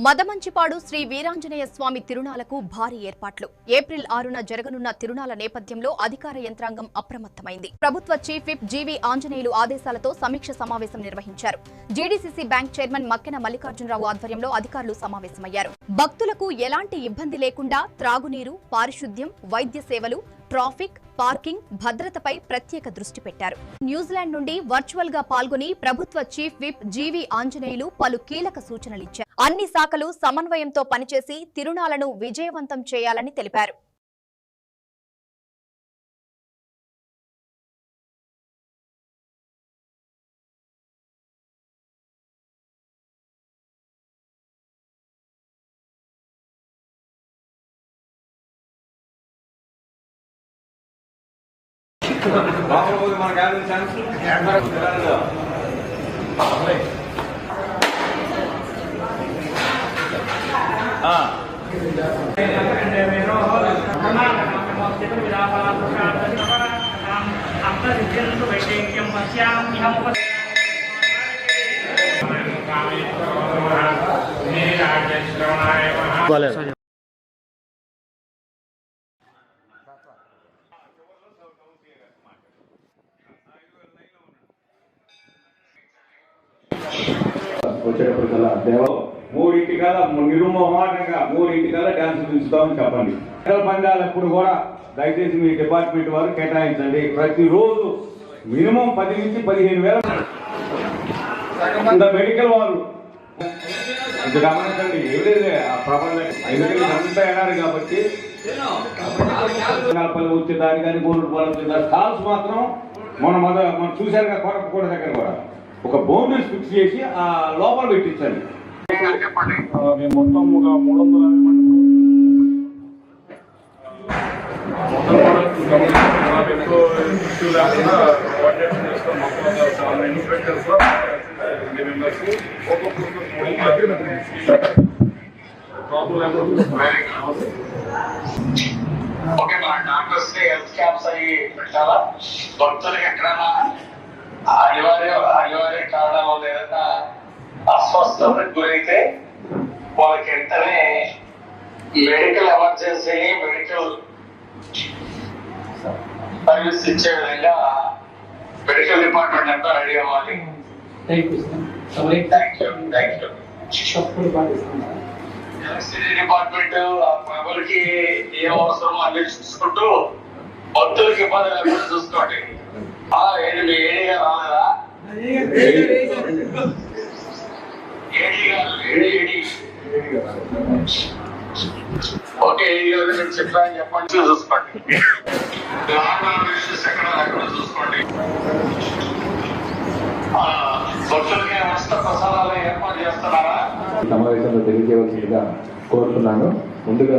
మదమంచిపాడు శ్రీ వీరాంజనేయ స్వామి తిరునాలకు భారీ ఏర్పాట్లు. ఏప్రిల్ 6న జరగనున్న తిరునాల నేపథ్యంలో అధికార యంత్రాంగం అప్రమత్తమైంది. ప్రభుత్వ చీఫ్ విప్ జీవీ ఆంజనేయులు ఆదేశాలతో సమీక్ష సమావేశం నిర్వహించారు. GDCC bank chairman Makkena Mallikarjunarao ఆధ్వర్యంలో అధికారులు సమావేశమయ్యారు. భక్తులకు ఎలాంటి ఇబ్బంది లేకుండా త్రాగునీరు, పారిశుద్ధ్యం, వైద్య సేవలు, ట్రాఫిక్, పార్కింగ్, భద్రతపై ప్రత్యేక దృష్టి పెట్టారు. న్యూజిలాండ్ నుండి వర్చువల్ గా పాల్గొని ప్రభుత్వ చీఫ్ విప్ జీవీ ఆంజనేయులు పలు కీలక సూచనలిచ్చారు. అన్ని శాఖలు సమన్వయంతో పనిచేసి తిరునాలను విజయవంతం చేయాలని తెలిపారు. మన గ్యాదరింగ్ ఛాన్స్ వచ్చేటప్పటికల్లా దేవ 3 కల్లా నిర్మోహమాటంగా 3 కల్లా డ్యాన్స్ చూస్తామని చెప్పండి. పందాలప్పుడు కూడా దయచేసి మీ డిపార్ట్మెంట్ వారు కేటాయించండి. ప్రతిరోజు మినిమం 10 నుంచి 15,000 మెడికల్ వాళ్ళు ఇది గమనించండి. ఎవరైతే ప్రపంచం ఎందుకంటే అంతా ఎడారు కాబట్టి వచ్చే దాని కానీ గోల్డ్ పొలం వచ్చే దాని స్టాల్స్ మాత్రం మనం చూశారుగా కోట దగ్గర కూడా ఒక బౌండరీస్ ఫిక్స్ చేసి ఆ లోపల పెట్టించండి. మేము మొత్తం ఒక 350 మంది డాక్టర్స్ హెల్త్ క్యాంప్స్ అవి పెట్టాలా? భక్తులకు ఎక్కడైనా అనివార్య కారణాల వల్ల ఏదైనా అస్వస్థతకు గురైతే వాళ్ళకి వెంటనే మెడికల్ ఎమర్జెన్సీ, మెడికల్ సర్వీస్ ఇచ్చే విధంగా మెడికల్ డిపార్ట్మెంట్ అంతా రెడీ అవ్వాలి. ఎలక్ట్రిసిటీ డిపార్ట్మెంట్ ఎవరికి ఏం అవసరమో అన్ని చూసుకుంటూ భక్తులకి ఇబ్బంది లేకుండా చూసుకోండి. ఏది మీ ఏడీగా రాలేదా? ఓకే, ఏడీ గారు నేను చెప్పాను చెప్పండి, చూసుకోండి. ఎక్కడ చూసుకోండి. భక్తులకి వస్త ప్రసాదాలు ఏర్పాటు చేస్తున్నారా? సమావేశంలో తెలియజేయవలసిందిగా కోరుతున్నాను. ముందుగా